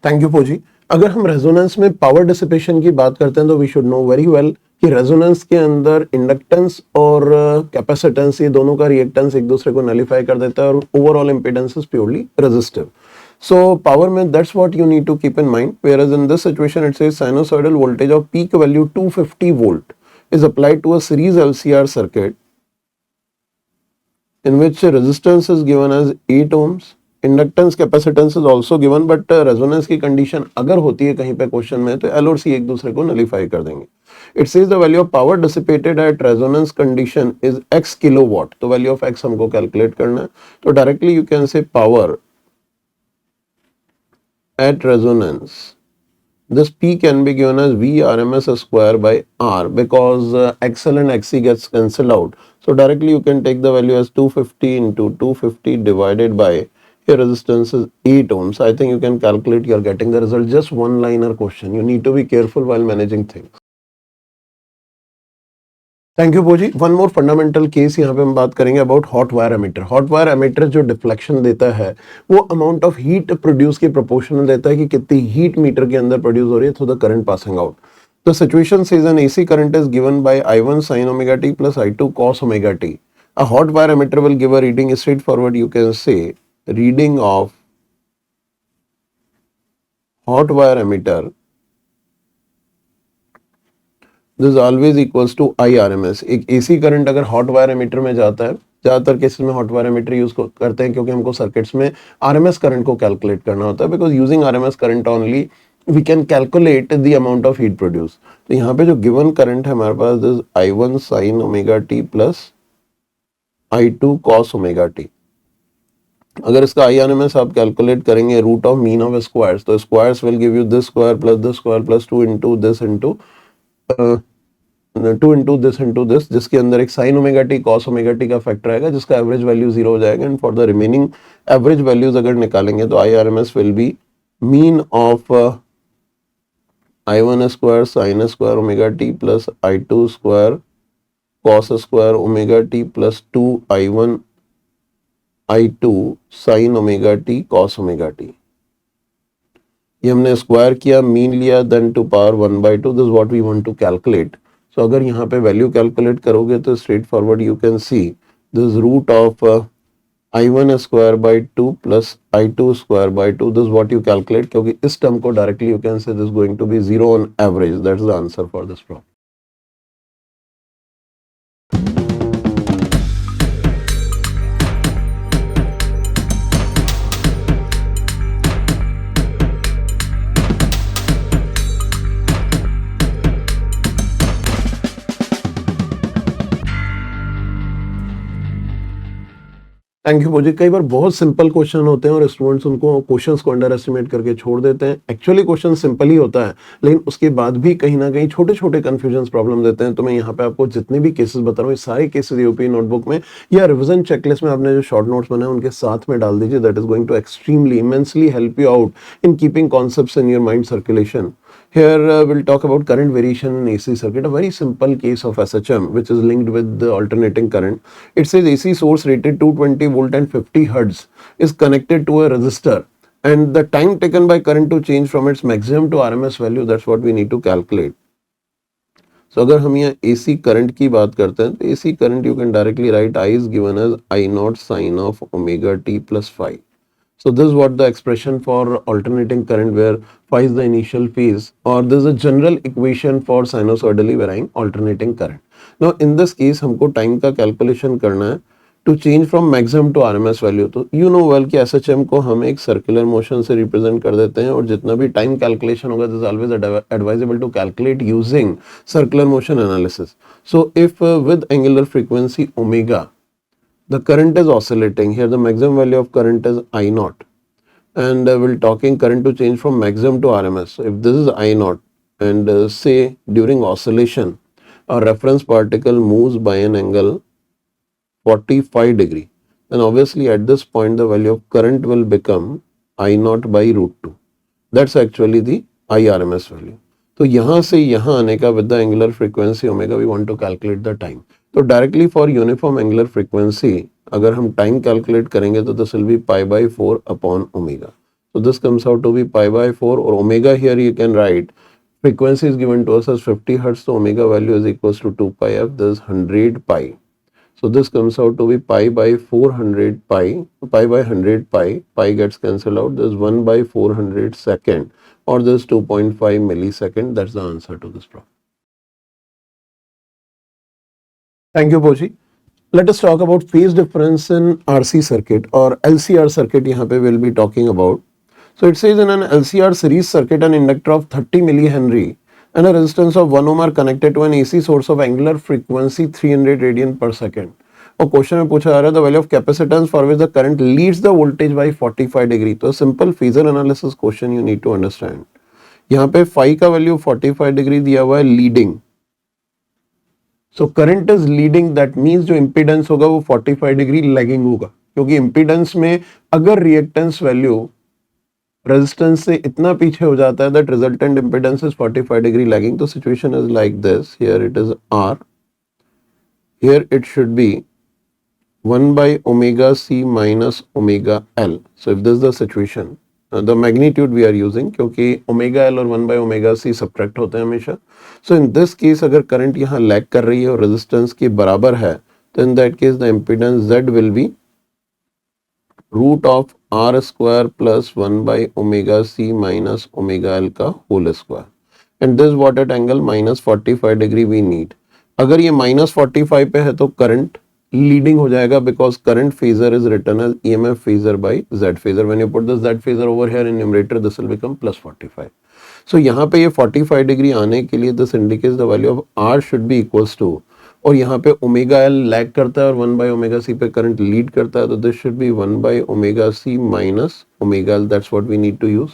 Thank you पोजी। अगर हम resonance में पावर डिसिपेशन की बात करते हैं तो we should know very well कि रेजोनेंस के अंदर इंडक्टेंस और कैपेसिटेंस ये दोनों का रिएक्टेंस एक दूसरे को नलिफाई कर देता है और overall impedance is purely resistive. So power में that's what you need to keep in mind. Whereas in this situation it says sinusoidal voltage of peak value 250 volt is applied to a series LCR circuit in which resistance is given as 8 ohms. Inductance capacitance is also given but resonance की condition अगर होती है कहीं पे question में तो L और C एक दूसरे को नलिफाई कर देंगे. It says the value of power dissipated at resonance condition is x kilowatt. तो value of x हमको कैलकुलेट करना है. तो directly you can say power at resonance, this P can be given as V RMS square by R because XL and XC gets cancelled out. So directly you can take the value as 250 into 250 divided by your resistance is 8 ohms. I think you can calculate, you are getting the result. Just one liner question. You need to be careful while managing things. Thank you पोजी. One more fundamental case यहाँ पे हम बात करेंगे about hot wire emitter. Hot wire emitter जो deflection देता है वो अमाउंट ऑफ हीट प्रोड्यूस के प्रोपोर्शनल देता है कि कितनी हीट मीटर के अंदर प्रोड्यूस हो रही है through the current passing out. The situation says N AC current is given by I1 sin omega t plus I2 cos omega t. A hot wire emitter will give a reading straightforward. You can say reading of hot wire emitter this always equals to IRMS. एक AC current अगर hot wire emitter में जाता है, ज्यादातर cases में hot wire emitter use करते हैं क्योंकि हमको सर्किट्स में आरएमएस करंट को कैलकुलेट करना होता है because using RMS current only we can calculate the amount of heat produce. तो यहाँ पे जो गिवन करंट है हमारे पास this I1 sin omega T plus I2 cos omega T. अगर इसका IRMS आप कैलकुलेट करेंगे root of mean of squares, तो squares will give you this square plus 2 into this into 2 into this जिसके अंदर एक sine omega T cos omega T का factor आएगा जिसका एवरेज वैल्यू 0 हो जाएगा. And for the remaining average values अगर निकालेंगे तो IRMS will be mean of I1 square sine square omega T plus I2 square cos square omega T plus 2 I1 I2 sine omega T cos omega T. ये हमने square किया, mean लिया, then to power 1/2. This what we want to calculate. So अगर यहाँ पे value calculate करोगे तो straightforward you can see this root of I1 square by 2 plus I2 square by 2. This what you calculate क्योंकि इस term को directly you can say this going to be 0 on average. That's the answer for this problem. Thank you पोजी. कई बार बहुत simple question होते हैं और स्टूडेंट्स उनको क्वेश्चंस को अंडर एस्टिमेट करके छोड़ देते हैं. एक्चुअली क्वेश्चन सिंपल ही होता है लेकिन उसके बाद भी कहीं ना कहीं छोटे छोटे कंफ्यूजन प्रॉब्लम देते हैं. तो मैं यहाँ पे आपको जितने भी केसेस बता रहा हूँ सारे केसेस यूपी नोटबुक में या रिविजन चेकलिस्ट में आपने जो शॉर्ट नोट्स बनाए उनके साथ में डाल दीजिए. That is going to extremely immensely help you out in keeping concepts in your mind circulation. Here we'll talk about current variation in AC circuit, a very simple case of SHM which is linked with the alternating current. It says AC source rated 220 volt and 50 hertz is connected to a resistor and the time taken by current to change from its maximum to RMS value, that's what we need to calculate. So अगर हम यहाँ AC current की बात करते हैं तो AC current you can directly write I is given as I0 sin of omega t plus phi. So this is what the expression for alternating current where phi is the initial phase, or this is a general equation for sinusoidally varying alternating current. Now in this case हमको time का calculation करना है to change from maximum to RMS value. तो you know well कि SHM को हम एक circular motion से represent कर देते हैं और जितना भी time calculation होगा this is always advisable to calculate using circular motion analysis. So if with angular frequency omega the current is oscillating, here the maximum value of current is I0 and we're talking current to change from maximum to RMS. So if this is I0 and say during oscillation a reference particle moves by an angle 45 degree, then obviously at this point the value of current will become I0 by root 2. That's actually the IRMS value. तो यहाँ से यहाँ आने का with the angular frequency omega we want to calculate the time. तो directly for uniform angular frequency अगर हम time calculate करेंगे तो this will be pi by 4 upon omega. So this comes out to be pi by 4, or omega here you can write, frequency is given to us as 50 hertz, so omega value is equals to 2 pi f, this is 100 pi. So this comes out to be pi by 400 pi, pi by 100 pi gets cancelled out, this is 1 by 400 second, or this 2.5 millisecond. That's the answer to this problem. Thank you, Pochi. Let us talk about phase difference in RC circuit or LCR circuit. यहाँ पे we'll be talking about. So it says in an LCR series circuit, an inductor of 30 millihenry and a resistance of 1 ohm are connected to an AC source of angular frequency 300 radian per second. और question में पूछा जा रहा है the value of capacitance for which the current leads the voltage by 45 degree. तो simple phasor analysis question you need to understand. यहाँ पे phi का वैल्यू 45 डिग्री दिया हुआ है, leading. So current is leading, that means जो impedance होगा वो 45 डिग्री लैगिंग होगा, क्योंकि इंपीडेंस में अगर रिएक्टेंस वैल्यू रेजिस्टेंस से इतना पीछे हो जाता है that resultant impedance is 45 degree lagging. तो situation is like this, here it is R, here it should be 1 by omega c minus omega L. So if this is the situation, the magnitude we are using, क्योंकि omega L और 1 by omega c subtract होते हैं हमेशा. So in this case अगर current यहाँ lag कर रही है और resistance के बराबर है, तो in that case the impedance Z will be root of R square plus 1 by omega c minus omega L का whole square. And this what at angle minus 45 degree we need. अगर ये minus 45 पे है तो current leading हो जाएगा, because current phasor is written as EMF phasor by Z phasor. When you put this Z phasor over here in numerator, this will become plus 45. सो यहाँ पे ये 45 डिग्री आने के लिए this indicates the value of R should be equals to, और यहाँ पे ओमेगा L लैग करता है और 1 बाय ओमेगा C पे करंट लीड करता है, तो this should be 1 by omega C minus omega L. That's what we need to use.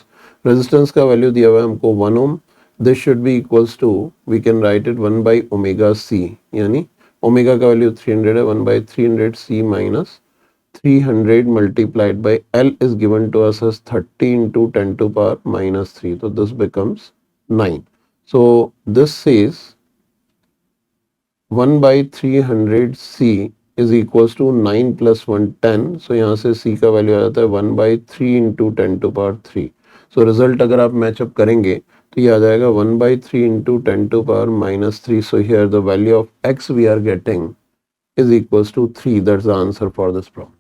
Resistance का वैल्यू दिया हुआ है हमको 1 ohm. This should be equals to, we can write it 1 by omega C, यानी omega का value 300 है, 1 by 300 C minus 300 multiplied by L is given to us as 30 into 10 to power minus 3. So this becomes 9. So this says 1 by 300 C is equals to 9 plus 1 10. So यहाँ से C का value आ जाता है 1 by 3 into 10 to power 3. So result अगर आप matchup करेंगे तो ये आ जाएगा 1 by 3 into 10 to power minus 3. So here the value of x we are getting is equals to 3. That's the answer for this problem.